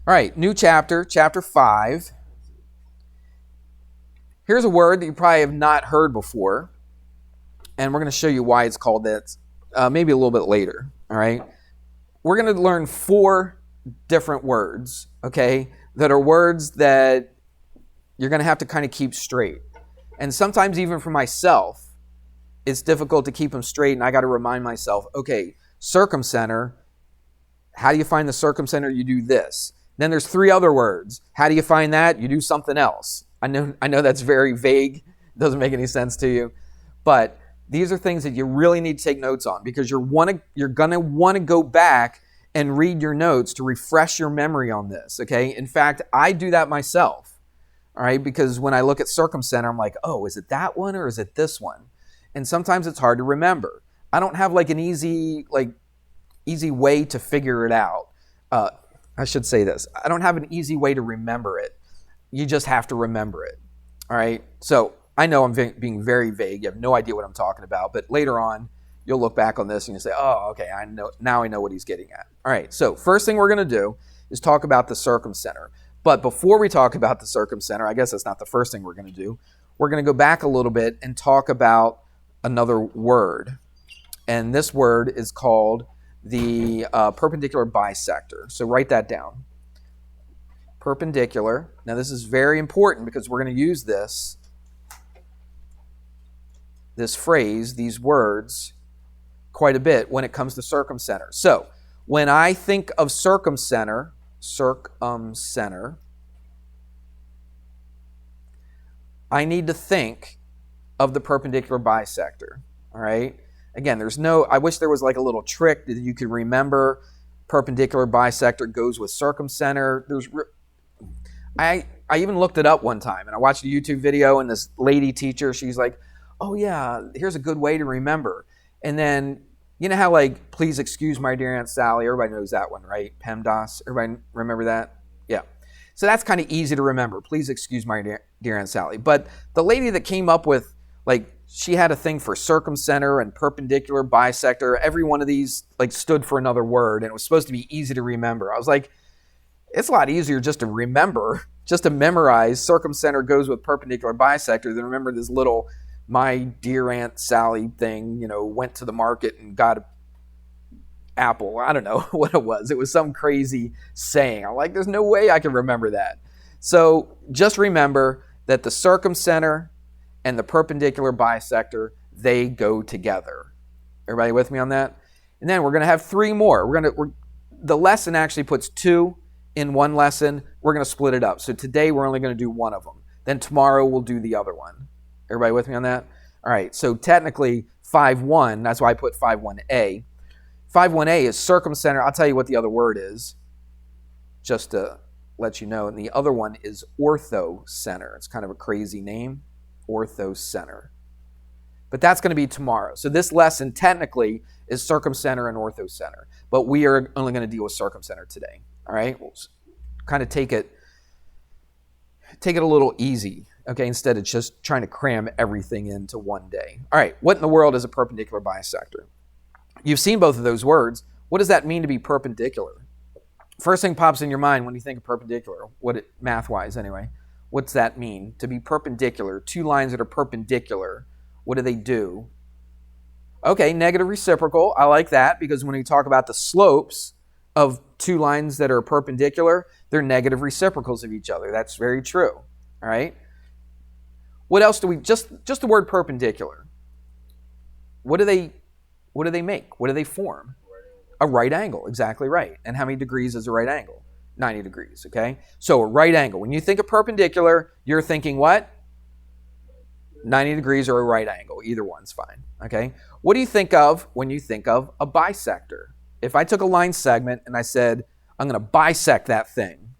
All right, new chapter, chapter 5. Here's a word that you probably have not heard before, and we're going to show you why it's called that maybe a little bit later, all right? We're going to learn 4 different words, okay, that are words that you're going to have to kind of keep straight. And sometimes even for myself, it's difficult to keep them straight, and I got to remind myself, okay, Circumcenter, how do you find the Circumcenter? You do this. Then there's 3 other words. How do you find that? You do something else. I know that's very vague. Doesn't make any sense to you. But these are things that you really need to take notes on because you're going to want to go back and read your notes to refresh your memory on this, okay? In fact, I do that myself, all right? Because when I look at Circumcenter, I'm like, oh, is it that one or is it this one? And sometimes it's hard to remember. I don't have like an easy way to figure it out. I should say this. I don't have an easy way to remember it. You just have to remember it, all right? So I know I'm being very vague. You have no idea what I'm talking about, but later on, you'll look back on this and you'll say, oh, okay, I know what he's getting at. All right, so first thing we're going to do is talk about the Circumcenter. But before we talk about the Circumcenter, I guess that's not the first thing we're going to do. We're going to go back a little bit and talk about another word. And this word is called the perpendicular bisector. So write that down. Perpendicular. Now this is very important because we're going to use this phrase, these words, quite a bit when it comes to Circumcenter. So when I think of Circumcenter, I need to think of the perpendicular bisector. All right. Again, I wish there was like a little trick that you could remember. Perpendicular bisector goes with Circumcenter. I even looked it up one time and I watched a YouTube video and this lady teacher, she's like, oh yeah, here's a good way to remember. And then, you know how like, please excuse my dear Aunt Sally, everybody knows that one, right? PEMDAS, everybody remember that? Yeah. So that's kind of easy to remember. Please excuse my dear Aunt Sally. But the lady that came up with, like, she had a thing for Circumcenter and perpendicular bisector. Every one of these like stood for another word and it was supposed to be easy to remember. I was like, it's a lot easier just to remember, just to memorize Circumcenter goes with perpendicular bisector than remember this little my dear Aunt Sally thing, went to the market and got an apple. I don't know what it was. It was some crazy saying. I'm like, there's no way I can remember that. So just remember that the Circumcenter and the perpendicular bisector, they go together. Everybody with me on that? And then we're going to have 3 more. The lesson actually puts 2 in one lesson. We're going to split it up. So today we're only going to do one of them. Then tomorrow we'll do the other one. Everybody with me on that? All right, so technically 5.1, that's why I put 5.1a. 5.1a is Circumcenter. I'll tell you what the other word is, just to let you know. And the other one is orthocenter. It's kind of a crazy name, orthocenter. But that's going to be tomorrow. So this lesson technically is Circumcenter and orthocenter. But we are only going to deal with Circumcenter today. All right? We'll kind of take it a little easy. Okay, instead of just trying to cram everything into one day. All right, what in the world is a perpendicular bisector? You've seen both of those words. What does that mean to be perpendicular? First thing pops in your mind when you think of perpendicular, math-wise anyway. What's that mean? To be perpendicular, 2 lines that are perpendicular, what do they do? Okay, negative reciprocal. I like that because when we talk about the slopes of 2 lines that are perpendicular, they're negative reciprocals of each other. That's very true. All right? What else do we, just the word perpendicular. What do they make? What do they form? A right angle, exactly right. And how many degrees is a right angle? 90 degrees, okay? So a right angle. When you think of perpendicular, you're thinking what? 90 degrees or a right angle. Either one's fine, okay? What do you think of when you think of a bisector? If I took a line segment and I said, I'm going to bisect that thing.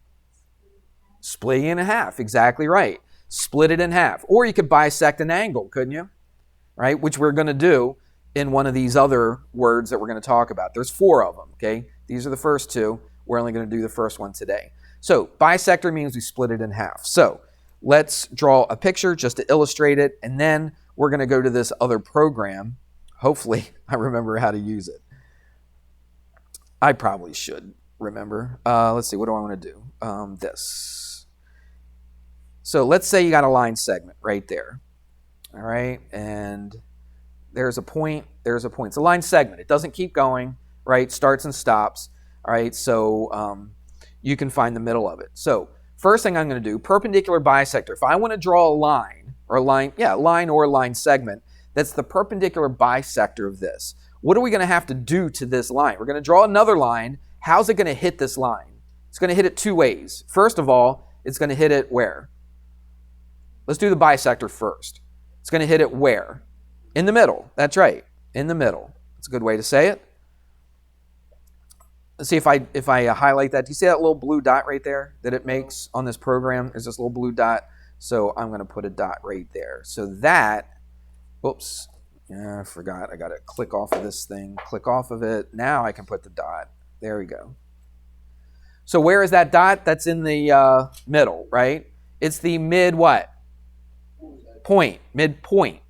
Split it in half, exactly right. Split it in half. Or you could bisect an angle, couldn't you? Right? Which we're going to do in one of these other words that we're going to talk about. There's 4 of them, okay? These are the first 2. We're only going to do the first one today. So bisector means we split it in half. So let's draw a picture just to illustrate it, and then we're going to go to this other program. Hopefully I remember how to use it. I probably should remember. Let's see, what do I want to do? This. So let's say you got a line segment right there. All right, and there's a point, there's a point. It's a line segment. It doesn't keep going, right? Starts and stops. All right, so you can find the middle of it. So first thing I'm going to do, perpendicular bisector. If I want to draw a line, or a line, line or line segment, that's the perpendicular bisector of this. What are we going to have to do to this line? We're going to draw another line. How's it going to hit this line? It's going to hit it two ways. First of all, it's going to hit it where? Let's do the bisector first. It's going to hit it where? In the middle. That's right. In the middle. That's a good way to say it. Let's see if I highlight that. Do you see that little blue dot right there that it makes on this program? There's this little blue dot. So I'm going to put a dot right there. So that, whoops, I forgot. I got to click off of this thing, click off of it. Now I can put the dot. There we go. So where is that dot? That's in the middle, right? It's the mid what? Point, midpoint.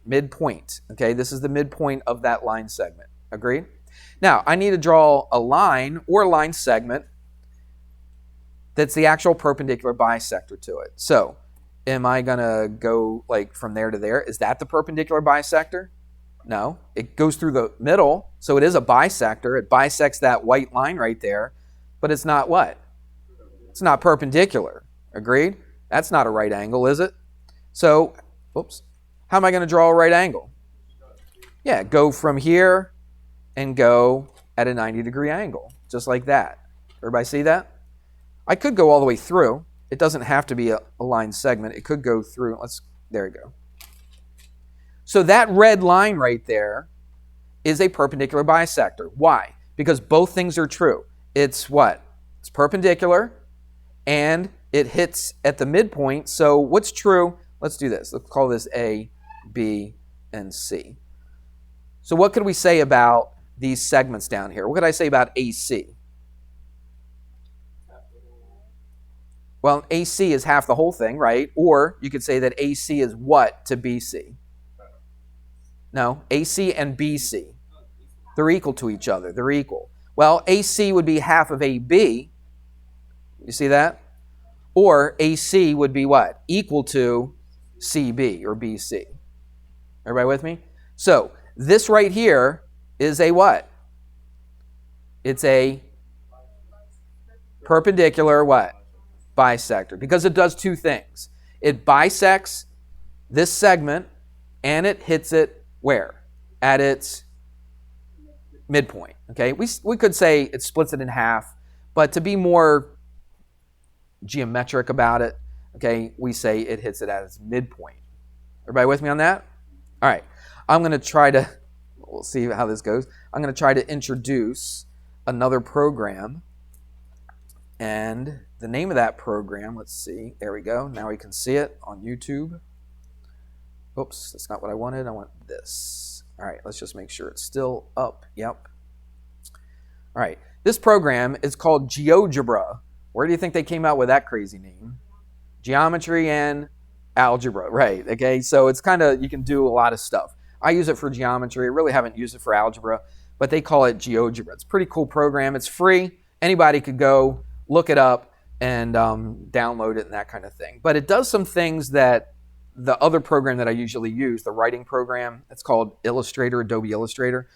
Okay, this is the midpoint of that line segment. Agreed? Now, I need to draw a line or a line segment that's the actual perpendicular bisector to it. So, am I going to go like from there to there? Is that the perpendicular bisector? No. It goes through the middle, so it is a bisector. It bisects that white line right there, but it's not what? It's not perpendicular. Agreed? That's not a right angle, is it? So, whoops. How am I going to draw a right angle? Yeah, go from here and go at a 90-degree angle, just like that. Everybody see that? I could go all the way through. It doesn't have to be a line segment. It could go through. There we go. So that red line right there is a perpendicular bisector. Why? Because both things are true. It's what? It's perpendicular, and it hits at the midpoint. So what's true? Let's do this. Let's call this A, B, and C. So what could we say about these segments down here? What could I say about AC? Well, AC is half the whole thing, right? Or you could say that AC is what to BC? No, AC and BC. They're equal to each other. They're equal. Well, AC would be half of AB. You see that? Or AC would be what? Equal to CB or BC. Everybody with me? So this right here is a what? It's a perpendicular what? Bisector. Because it does two things. It bisects this segment and it hits it where? At its midpoint. Okay? We could say it splits it in half, but to be more geometric about it, okay, we say it hits it at its midpoint. Everybody with me on that? All right. I'm going to try to, we'll see how this goes. I'm going to try to introduce another program. And the name of that program, let's see. There we go. Now we can see it on YouTube. Oops, that's not what I wanted. I want this. All right, let's just make sure it's still up. Yep. All right. This program is called GeoGebra. Where do you think they came out with that crazy name? Geometry and algebra, right? Okay, so it's kind of, you can do a lot of stuff. I use it for geometry. I really haven't used it for algebra, but they call it GeoGebra. It's a pretty cool program. It's free. Anybody could go look it up and download it and that kind of thing. But it does some things that the other program that I usually use, the writing program, it's called Illustrator, Adobe Illustrator.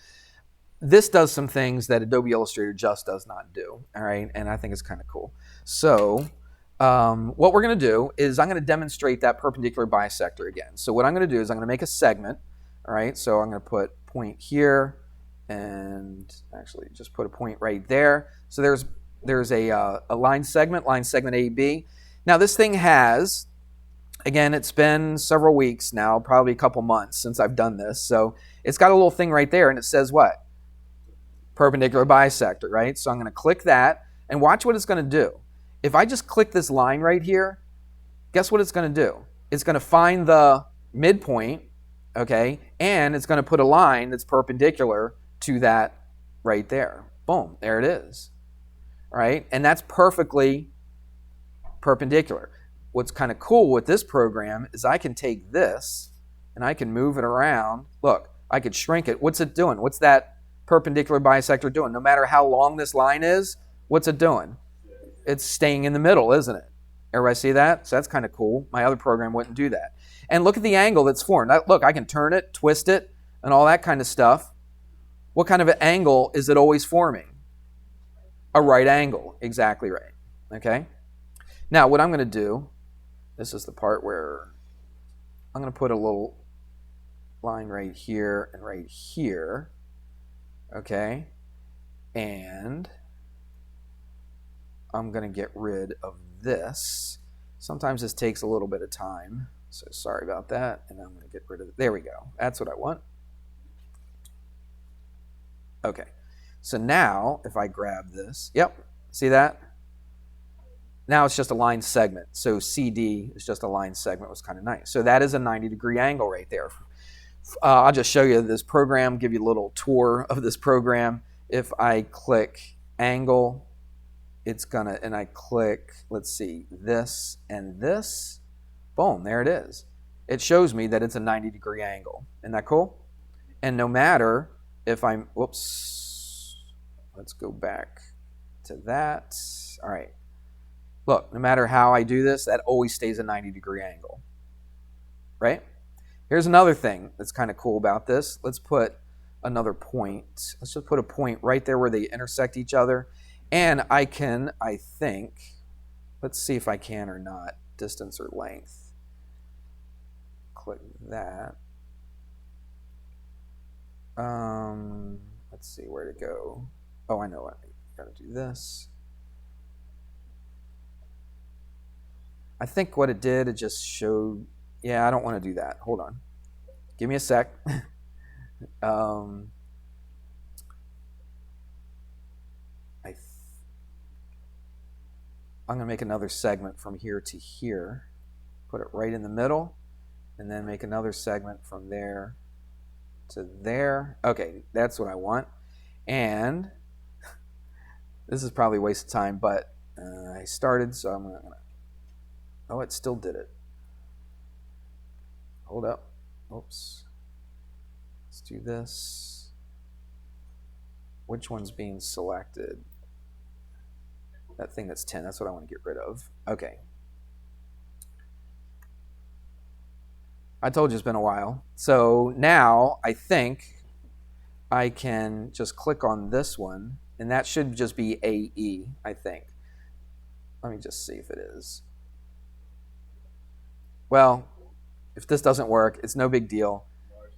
This does some things that Adobe Illustrator just does not do, all right? And I think it's kind of cool. So what we're going to do is I'm going to demonstrate that perpendicular bisector again. So what I'm going to do is I'm going to make a segment, all right? So I'm going to put point here and actually just put a point right there. So there's a line segment AB. Now this thing has, again, it's been several weeks now, probably a couple months since I've done this. So it's got a little thing right there and it says what? Perpendicular bisector, right? So I'm going to click that and watch what it's going to do. If I just click this line right here, guess what it's going to do? It's going to find the midpoint, okay, and it's going to put a line that's perpendicular to that right there. Boom, there it is, right? And that's perfectly perpendicular. What's kind of cool with this program is I can take this and I can move it around. Look, I could shrink it. What's it doing? What's that perpendicular bisector doing? No matter how long this line is, What's it doing? It's staying in the middle, isn't it? Everybody see that? So that's kind of cool. My other program wouldn't do that. And look at the angle that's formed. Look, I can turn it, twist it, and all that kind of stuff. What kind of an angle is it always forming? A right angle. Exactly right. Okay? Now, what I'm going to do, this is the part where I'm going to put a little line right here and right here. Okay? And I'm going to get rid of this. Sometimes this takes a little bit of time, so sorry about that. And I'm going to get rid of it. There we go. That's what I want. Okay. So now, if I grab this, yep, see that? Now it's just a line segment. So CD is just a line segment. It was kind of nice. So that is a 90-degree angle right there. I'll just show you this program, give you a little tour of this program. If I click angle, it's gonna, and I click, let's see, this and this, boom, there it is. It shows me that it's a 90-degree angle. Isn't that cool? And no matter if I'm, whoops, let's go back to that. All right. Look, no matter how I do this, that always stays a 90-degree angle, right? Here's another thing that's kind of cool about this. Let's put another point. Let's just put a point right there where they intersect each other. And I can, I think, let's see if I can or not, distance or length. Click that. Let's see where to go. Oh, I know what. I gotta do this. I think what it did, it just showed, yeah, I don't want to do that. Hold on. Give me a sec. I'm going to make another segment from here to here. Put it right in the middle. And then make another segment from there to there. Okay, that's what I want. And this is probably a waste of time, but I started, so I'm going to... Oh, it still did it. Hold up. Oops. Let's do this. Which one's being selected? That thing that's 10. That's what I want to get rid of. Okay. I told you it's been a while. So now I think I can just click on this one, and that should just be AE, I think. Let me just see if it is. Well, if this doesn't work, it's no big deal.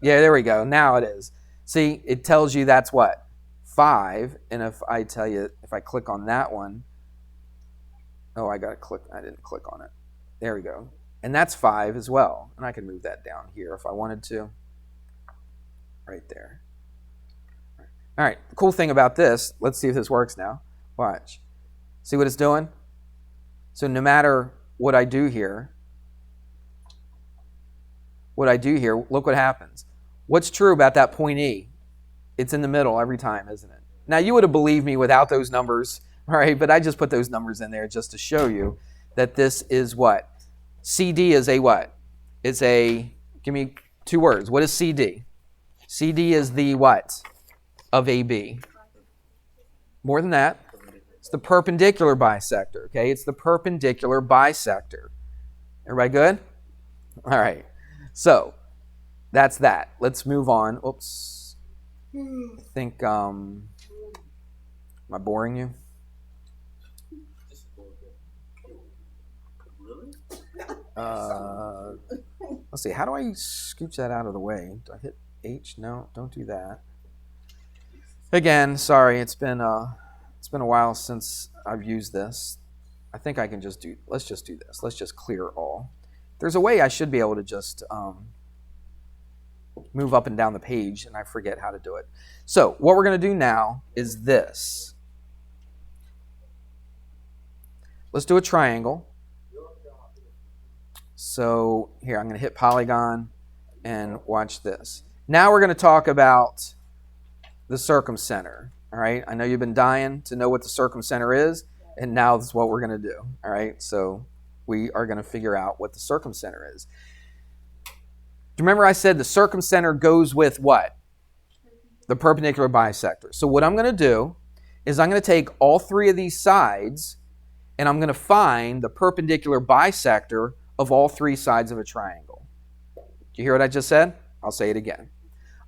Yeah, there we go. Now it is. See, it tells you that's what? 5. And if I tell you, if I click on that one, oh, I got to click. I didn't click on it. There we go. And that's 5 as well. And I can move that down here if I wanted to. Right there. All right. The cool thing about this, let's see if this works now. Watch. See what it's doing? So no matter what I do here, look what happens. What's true about that point E? It's in the middle every time, isn't it? Now, you would have believed me without those numbers, all right? But I just put those numbers in there just to show you that this is what? CD is a what? It's a, give me 2 words. What is CD? CD is the what of AB? More than that. It's the perpendicular bisector, okay? It's the perpendicular bisector. Everybody good? All right. So, that's that. Let's move on. Oops. I think, am I boring you? Let's see. How do I scooch that out of the way? Do I hit H? No, don't do that. Again, sorry. It's been a while since I've used this. I think I can just do, let's just do this. Let's just clear all. There's a way I should be able to just move up and down the page, and I forget how to do it. So what we're going to do now is this. Let's do a triangle. So here, I'm going to hit polygon and watch this. Now we're going to talk about the circumcenter. All right, I know you've been dying to know what the circumcenter is, and now that's what we're going to do. All right, so we are going to figure out what the circumcenter is. Remember I said the circumcenter goes with what? The perpendicular bisector. So what I'm going to do is I'm going to take all three of these sides and I'm going to find the perpendicular bisector of all three sides of a triangle. Do you hear what I just said? I'll say it again.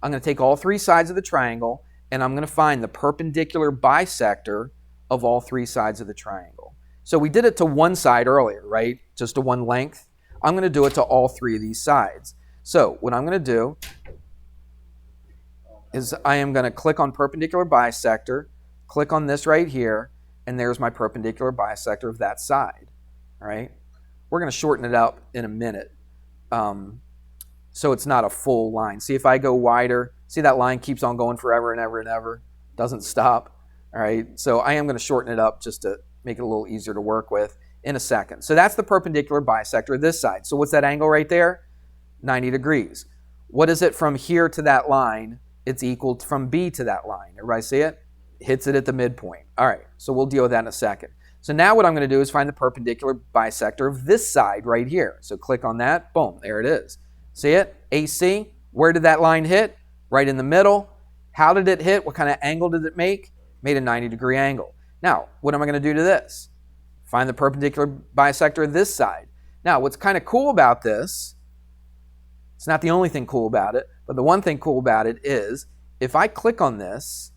I'm going to take all three sides of the triangle and I'm going to find the perpendicular bisector of all three sides of the triangle. So we did it to one side earlier, right? Just to one length. I'm going to do it to all three of these sides. So what I'm going to do is I am going to click on perpendicular bisector, click on this right here, and there's my perpendicular bisector of that side. All right? We're going to shorten it up in a minute so it's not a full line. See, if I go wider, see that line keeps on going forever and ever and ever, doesn't stop. All right? So I am going to shorten it up just to make it a little easier to work with in a second. So that's the perpendicular bisector of this side. So what's that angle right there? 90 degrees. What is it from here to that line? It's equal from B to that line. Everybody see it? Hits it at the midpoint. All right, so we'll deal with that in a second. So now what I'm going to do is find the perpendicular bisector of this side right here. So click on that. Boom, there it is. See it? AC. Where did that line hit? Right in the middle. How did it hit? What kind of angle did it make? Made a 90-degree angle. Now, what am I going to do to this? Find the perpendicular bisector of this side. Now, what's kind of cool about this, it's not the only thing cool about it, but the one thing cool about it is if I click on this,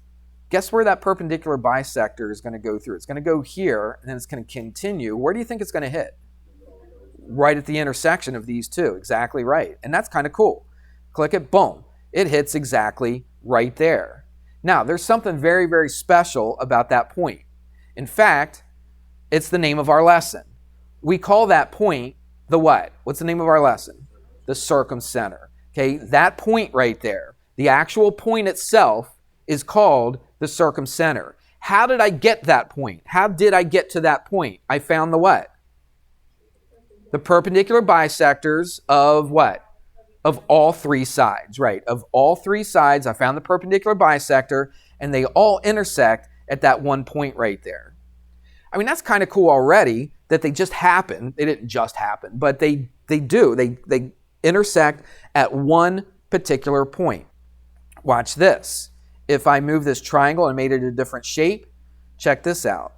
guess where that perpendicular bisector is going to go through? It's going to go here, and then it's going to continue. Where do you think it's going to hit? Right at the intersection of these two. Exactly right. And that's kind of cool. Click it, boom. It hits exactly right there. Now, there's something very, very special about that point. In fact, it's the name of our lesson. We call that point the what? What's the name of our lesson? The circumcenter. Okay, that point right there, the actual point itself is called the circumcenter. How did I get that point? How did I get to that point? I found the what? The perpendicular bisectors of what? Of all three sides, right? Of all three sides, I found the perpendicular bisector, and they all intersect at that one point right there. I mean, that's kind of cool already that they just happen. They didn't just happen, but they do. They intersect at one particular point. Watch this. If I move this triangle and made it a different shape, check this out.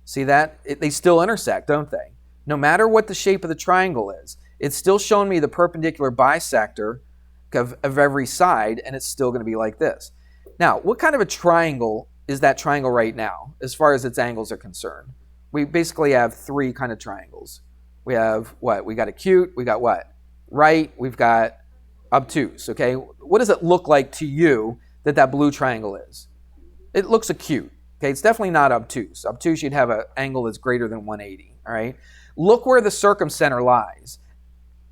See that? They still intersect, don't they? No matter what the shape of the triangle is, it's still showing me the perpendicular bisector of every side, and it's still going to be like this. Now, what kind of a triangle is that triangle right now, as far as its angles are concerned? We basically have three kind of triangles. We have what? We got acute, we got what? Right, we've got obtuse, okay? What does it look like to you that blue triangle is? It looks acute, okay? It's definitely not obtuse. Obtuse, you'd have an angle that's greater than 180, all right? Look where the circumcenter lies.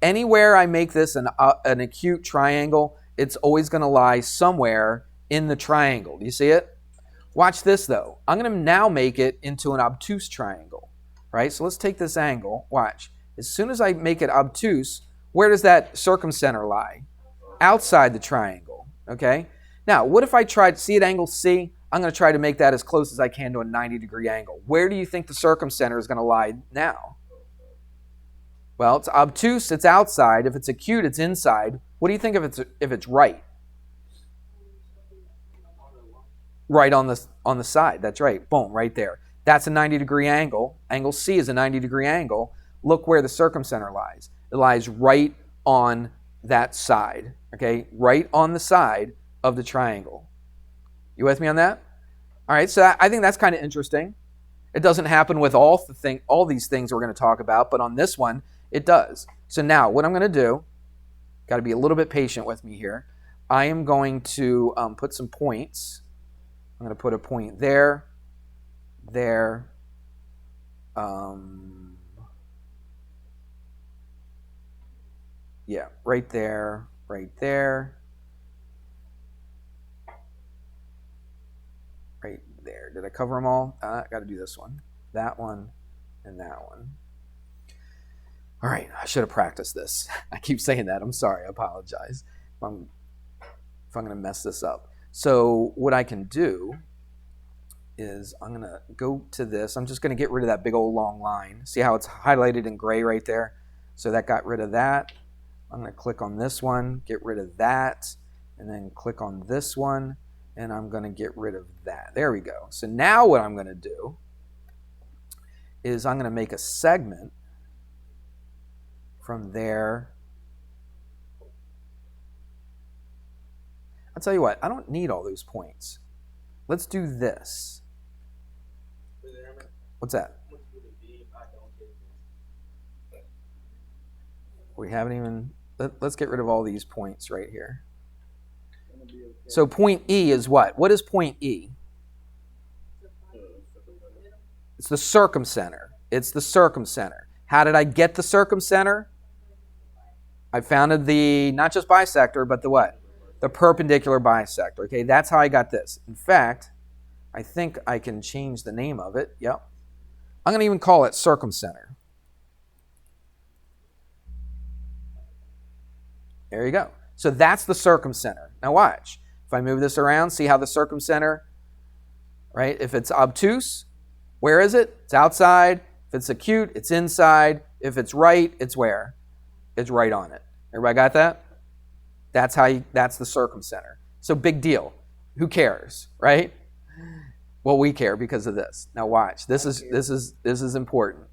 Anywhere I make this an acute triangle, it's always going to lie somewhere in the triangle. Do you see it? Watch this, though. I'm going to now make it into an obtuse triangle, right? So let's take this angle. Watch. As soon as I make it obtuse, where does that circumcenter lie? Outside the triangle, okay? Now, what if I tried, see at angle C? I'm going to try to make that as close as I can to a 90-degree angle. Where do you think the circumcenter is going to lie now? Well, it's obtuse, it's outside. If it's acute, it's inside. What do you think if it's right? Right on the side. That's right. Boom, right there. That's a 90-degree angle. Angle C is a 90-degree angle. Look where the circumcenter lies. It lies right on that side. Okay, right on the side of the triangle. You with me on that? All right. So I think that's kind of interesting. It doesn't happen with all these things we're going to talk about, but on this one, it does. So now what I'm going to do, got to be a little bit patient with me here. I am going to put some points. I'm going to put a point there, there, yeah, right there, right there, right there. Did I cover them all? I got to do this one, and that one. All right, I should have practiced this. I keep saying that. I'm sorry. I apologize if I'm going to mess this up. So what I can do is I'm going to go to this. I'm just going to get rid of that big old long line. See how it's highlighted in gray right there? So that got rid of that. I'm going to click on this one, get rid of that, and then click on this one, And I'm going to get rid of that. There we go. So now what I'm going to do is I'm going to make a segment from there. I'll tell you what, I don't need all those points. Let's do this. What's that? We haven't even, let's get rid of all these points right here. So point E is what? What is point E? It's the circumcenter. It's the circumcenter. How did I get the circumcenter? I founded the, not just bisector, but the what? The perpendicular bisector. Okay, that's how I got this. In fact, I think I can change the name of it. Yep. I'm going to even call it circumcenter. There you go. So that's the circumcenter. Now watch. If I move this around, see how the circumcenter, right? If it's obtuse, where is it? It's outside. If it's acute, it's inside. If it's right, it's where? It's right on it. Everybody got that? That's the circumcenter. So big deal. Who cares, right? Well, we care because of this. Now watch. This is important.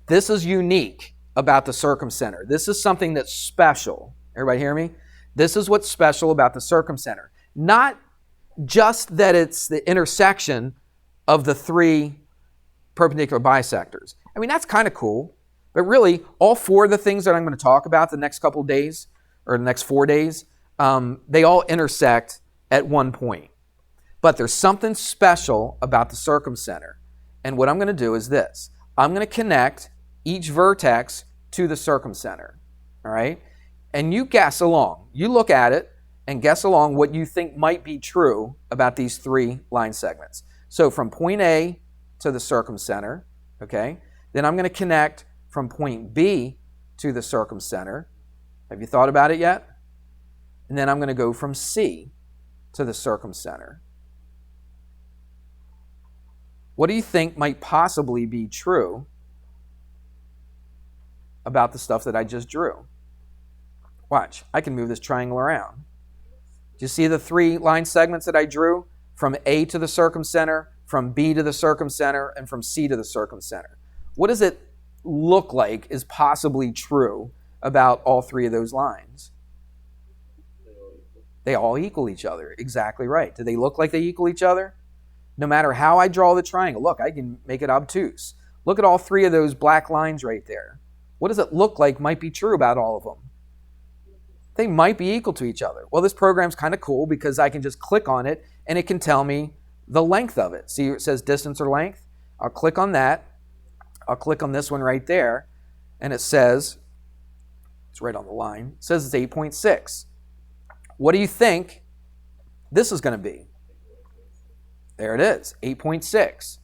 This is unique about the circumcenter. This is something that's special. Everybody hear me? This is what's special about the circumcenter. Not just that it's the intersection of the three perpendicular bisectors. I mean, that's kind of cool. But really, all four of the things that I'm going to talk about the next couple of days, or the next 4 days, they all intersect at one point. But there's something special about the circumcenter. And what I'm going to do is this. I'm going to connect each vertex to the circumcenter. All right? And you guess along. You look at it and guess along what you think might be true about these three line segments. So from point A to the circumcenter, okay? Then I'm going to connect from point B to the circumcenter. Have you thought about it yet? And then I'm going to go from C to the circumcenter. What do you think might possibly be true about the stuff that I just drew? Watch, I can move this triangle around. Do you see the three line segments that I drew? From A to the circumcenter, from B to the circumcenter, and from C to the circumcenter. What does it look like is possibly true about all three of those lines? They all equal each other. Exactly right. Do they look like they equal each other? No matter how I draw the triangle. Look, I can make it obtuse. Look at all three of those black lines right there. What does it look like might be true about all of them? They might be equal to each other. Well, this program's kind of cool because I can just click on it and it can tell me the length of it. See, it says distance or length. I'll click on that. I'll click on this one right there, and it says, it's right on the line, it says it's 8.6. What do you think this is going to be? There it is, 8.6.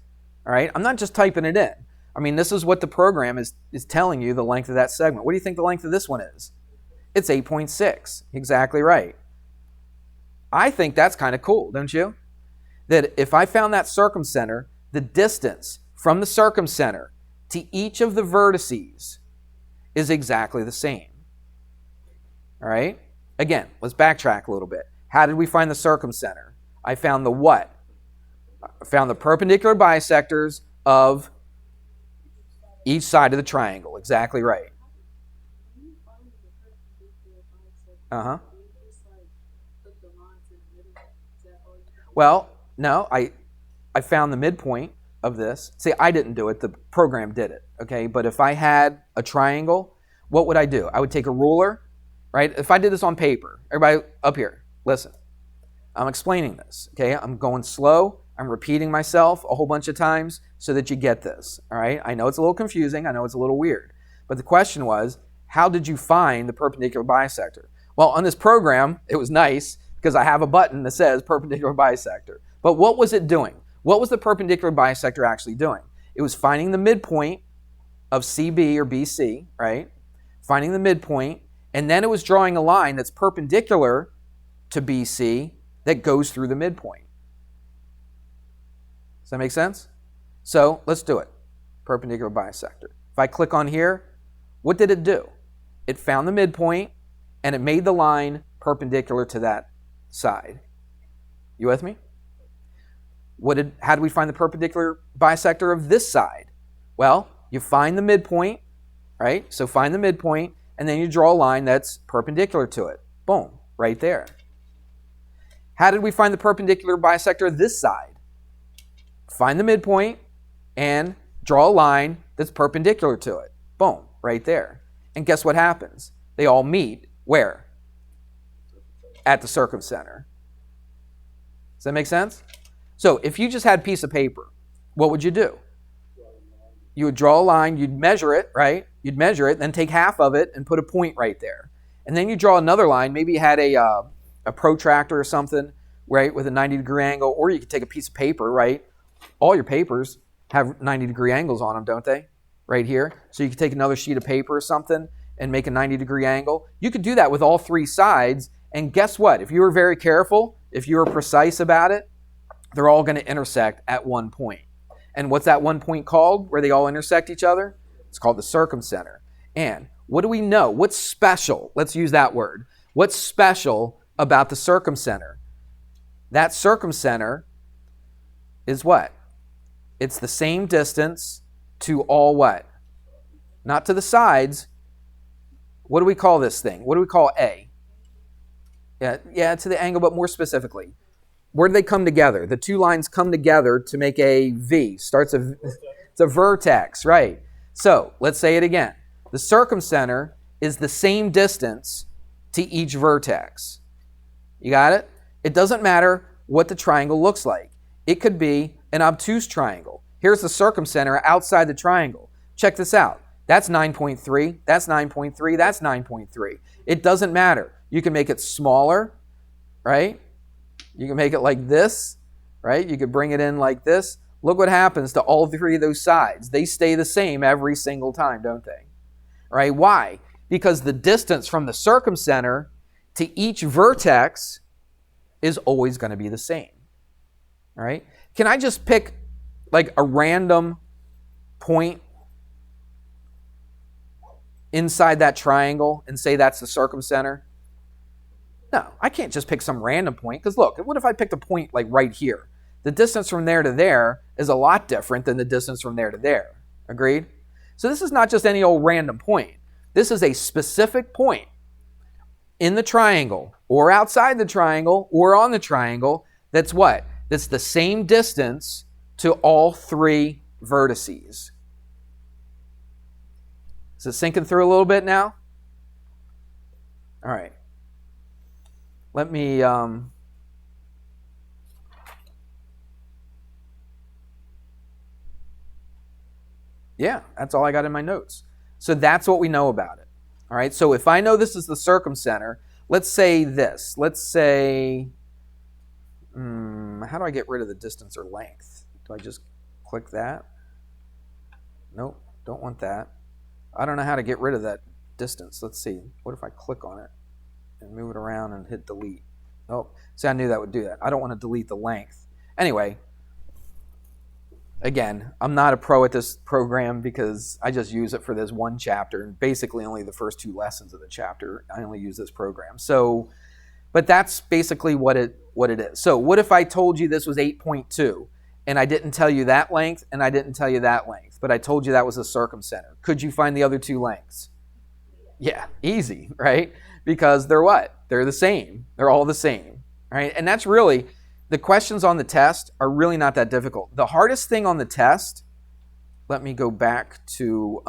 All right, I'm not just typing it in. I mean, this is what the program is telling you the length of that segment. What do you think the length of this one is? It's 8.6. Exactly right. I think that's kind of cool, don't you? That if I found that circumcenter, the distance from the circumcenter to each of the vertices is exactly the same. All right? Again, let's backtrack a little bit. How did we find the circumcenter? I found the what? I found the perpendicular bisectors of each side of the triangle. Exactly right. Uh-huh. Well, no, I found the midpoint of this. See, I didn't do it. The program did it, okay? But if I had a triangle, what would I do? I would take a ruler, right? If I did this on paper, everybody up here, listen. I'm explaining this, okay? I'm going slow. I'm repeating myself a whole bunch of times so that you get this, all right? I know it's a little confusing. I know it's a little weird. But the question was, how did you find the perpendicular bisector? Well, on this program, it was nice because I have a button that says perpendicular bisector. But what was it doing? What was the perpendicular bisector actually doing? It was finding the midpoint of CB or BC, right? Finding the midpoint, and then it was drawing a line that's perpendicular to BC that goes through the midpoint. Does that make sense? So let's do it. Perpendicular bisector. If I click on here, what did it do? It found the midpoint, and it made the line perpendicular to that side. You with me? How do we find the perpendicular bisector of this side? Well, you find the midpoint, right? So find the midpoint, and then you draw a line that's perpendicular to it. Boom, right there. How did we find the perpendicular bisector of this side? Find the midpoint and draw a line that's perpendicular to it. Boom, right there. And guess what happens? They all meet where? At the circumcenter. Does that make sense? So if you just had a piece of paper, what would you do? You would draw a line, you'd measure it, right? You'd measure it, then take half of it and put a point right there. And then you draw another line. Maybe you had a protractor or something, right, with a 90-degree angle, or you could take a piece of paper, right? All your papers have 90-degree angles on them, don't they? Right here. So you could take another sheet of paper or something and make a 90-degree angle. You could do that with all three sides, and guess what? If you were very careful, if you were precise about it, they're all going to intersect at one point. And what's that one point called where they all intersect each other? It's called the circumcenter. And what do we know? What's special? Let's use that word. What's special about the circumcenter? That circumcenter is what? It's the same distance to all what? Not to the sides. What do we call this thing? What do we call A? Yeah, to the angle, but more specifically. Where do they come together? The two lines come together to make a V. It's a vertex, right? So let's say it again. The circumcenter is the same distance to each vertex. You got it? It doesn't matter what the triangle looks like. It could be an obtuse triangle. Here's the circumcenter outside the triangle. Check this out. That's 9.3. That's 9.3. That's 9.3. It doesn't matter. You can make it smaller, right? You can make it like this, right? You could bring it in like this. Look what happens to all three of those sides. They stay the same every single time, don't they? Right? Why? Because the distance from the circumcenter to each vertex is always going to be the same. All right? Can I just pick like a random point inside that triangle and say that's the circumcenter? No, I can't just pick some random point, because look, what if I picked a point like right here? The distance from there to there is a lot different than the distance from there to there. Agreed? So this is not just any old random point. This is a specific point in the triangle, or outside the triangle, or on the triangle, that's what? That's the same distance to all three vertices. Is it sinking through a little bit now? All right. Let me, yeah, that's all I got in my notes. So that's what we know about it. All right, so if I know this is the circumcenter, let's say this. Let's say, how do I get rid of the distance or length? Do I just click that? Nope, don't want that. I don't know how to get rid of that distance. Let's see. What if I click on it and move it around and hit delete? Oh, see, I knew that would do that. I don't want to delete the length. Anyway, again, I'm not a pro at this program because I just use it for this one chapter, and basically only the first two lessons of the chapter, I only use this program. So, but that's basically what it is. So what if I told you this was 8.2 and I didn't tell you that length and I didn't tell you that length, but I told you that was a circumcenter? Could you find the other two lengths? Yeah, easy, right? Because they're what? They're the same. They're all the same, right? And that's really, the questions on the test are really not that difficult. The hardest thing on the test, let me go back to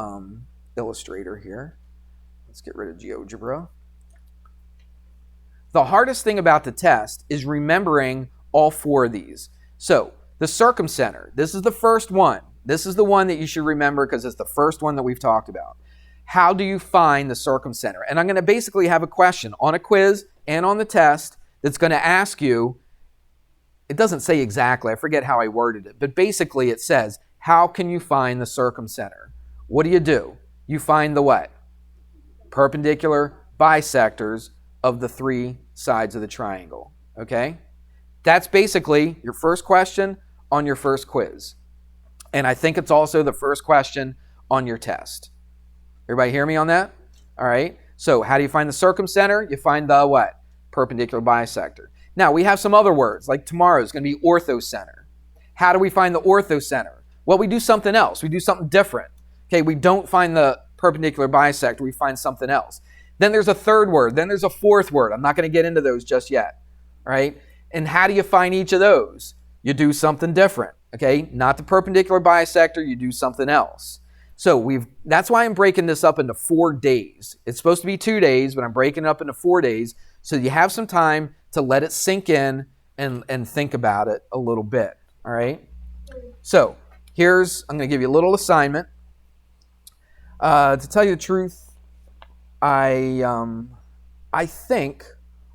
Illustrator here. Let's get rid of GeoGebra. The hardest thing about the test is remembering all four of these. So the circumcenter, this is the first one. This is the one that you should remember because it's the first one that we've talked about. How do you find the circumcenter? And I'm going to basically have a question on a quiz and on the test that's going to ask you, it doesn't say exactly, I forget how I worded it, but basically it says, how can you find the circumcenter? What do? You find the what? Perpendicular bisectors of the three sides of the triangle, okay? That's basically your first question on your first quiz. And I think it's also the first question on your test. Everybody hear me on that? All right. So how do you find the circumcenter? You find the what? Perpendicular bisector. Now, we have some other words, like tomorrow is going to be orthocenter. How do we find the orthocenter? Well, we do something else. We do something different. Okay, we don't find the perpendicular bisector. We find something else. Then there's a third word. Then there's a fourth word. I'm not going to get into those just yet. All right? And how do you find each of those? You do something different. Okay, not the perpendicular bisector. You do something else. So that's why I'm breaking this up into 4 days. It's supposed to be 2 days, but I'm breaking it up into 4 days so you have some time to let it sink in and think about it a little bit. All right? So I'm going to give you a little assignment. To tell you the truth, I think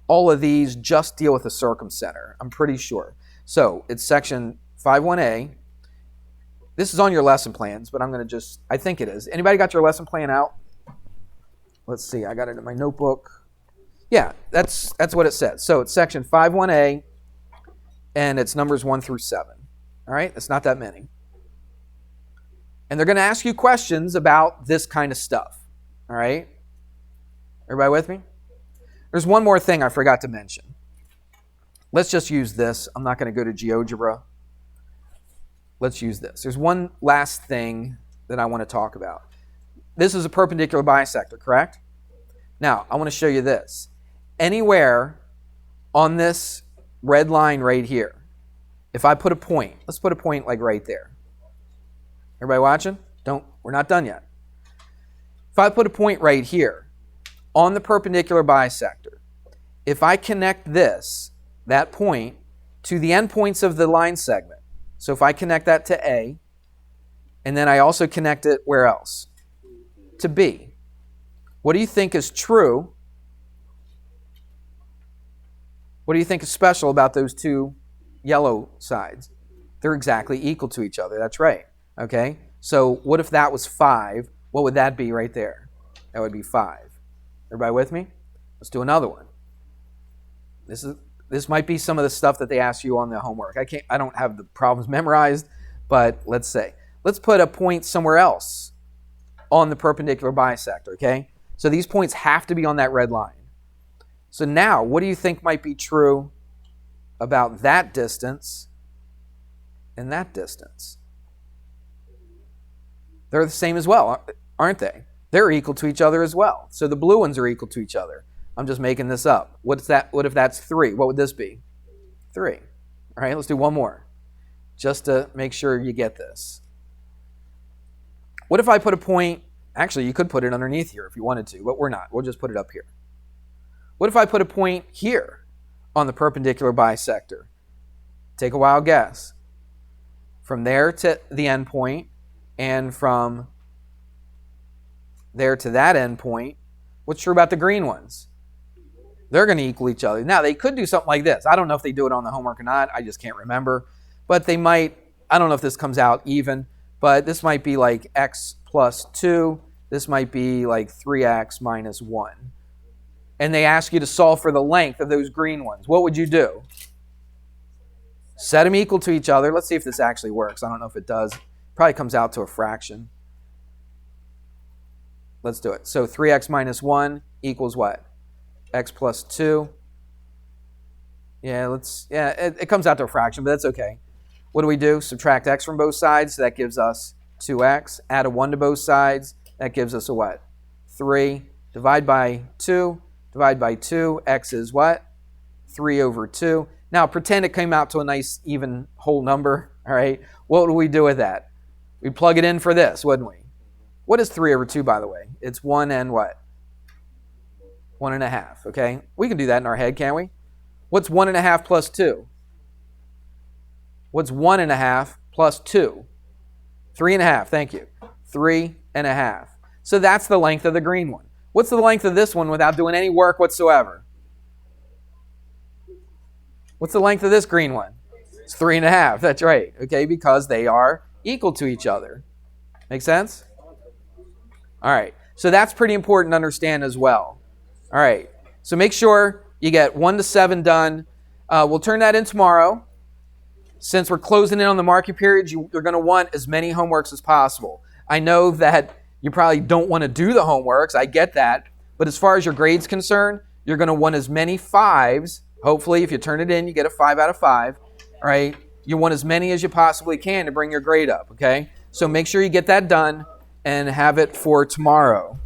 all of these just deal with the circumcenter. I'm pretty sure. So it's section 51A. This is on your lesson plans, but I think it is. Anybody got your lesson plan out? Let's see. I got it in my notebook. Yeah, that's what it says. So it's section 51A, and it's numbers 1 through 7. All right? It's not that many. And they're going to ask you questions about this kind of stuff. All right? Everybody with me? There's one more thing I forgot to mention. Let's just use this. I'm not going to go to GeoGebra. Let's use this. There's one last thing that I want to talk about. This is a perpendicular bisector, correct? Now, I want to show you this. Anywhere on this red line right here, if I put a point, let's put a point like right there. Everybody watching? We're not done yet. If I put a point right here on the perpendicular bisector, if I connect that point, to the endpoints of the line segment, so if I connect that to A, and then I also connect it where else? To B. What do you think is true? What do you think is special about those two yellow sides? They're exactly equal to each other. That's right. Okay? So what if that was 5? What would that be right there? That would be 5. Everybody with me? Let's do another one. This might be some of the stuff that they ask you on the homework. I don't have the problems memorized, but let's put a point somewhere else on the perpendicular bisector, okay? So these points have to be on that red line. So now, what do you think might be true about that distance and that distance? They're the same as well, aren't they? They're equal to each other as well. So the blue ones are equal to each other. I'm just making this up. What if that's 3? What would this be? 3. All right, let's do one more, just to make sure you get this. What if I put a point, actually you could put it underneath here if you wanted to, but we're not. We'll just put it up here. What if I put a point here on the perpendicular bisector? Take a wild guess. From there to the end point, and from there to that end point, what's true about the green ones? They're going to equal each other. Now, they could do something like this. I don't know if they do it on the homework or not. I just can't remember. But they might, I don't know if this comes out even, but this might be like x plus 2. This might be like 3x minus 1. And they ask you to solve for the length of those green ones. What would you do? Set them equal to each other. Let's see if this actually works. I don't know if it does. Probably comes out to a fraction. Let's do it. So 3x minus 1 equals what? X plus 2. It comes out to a fraction, but that's okay. What do? Subtract x from both sides. So that gives us 2x. Add a 1 to both sides. That gives us a what? 3. Divide by 2. Divide by 2. X is what? 3 over 2. Now, pretend it came out to a nice even whole number. All right. What would we do with that? We'd plug it in for this, wouldn't we? What is 3 over 2, by the way? It's 1 and what? 1.5, okay? We can do that in our head, can't we? What's 1.5 plus 2? What's 1.5 plus 2? 3.5, thank you. 3.5. So that's the length of the green one. What's the length of this one without doing any work whatsoever? What's the length of this green one? It's 3.5, that's right, okay? Because they are equal to each other. Make sense? All right, so that's pretty important to understand as well. All right, so make sure you get 1 to 7 done. We'll turn that in tomorrow. Since we're closing in on the marking period, you're going to want as many homeworks as possible. I know that you probably don't want to do the homeworks. I get that. But as far as your grade's concerned, you're going to want as many 5s Hopefully, if you turn it in, you get a 5 out of 5. All right. You want as many as you possibly can to bring your grade up. Okay. So make sure you get that done and have it for tomorrow.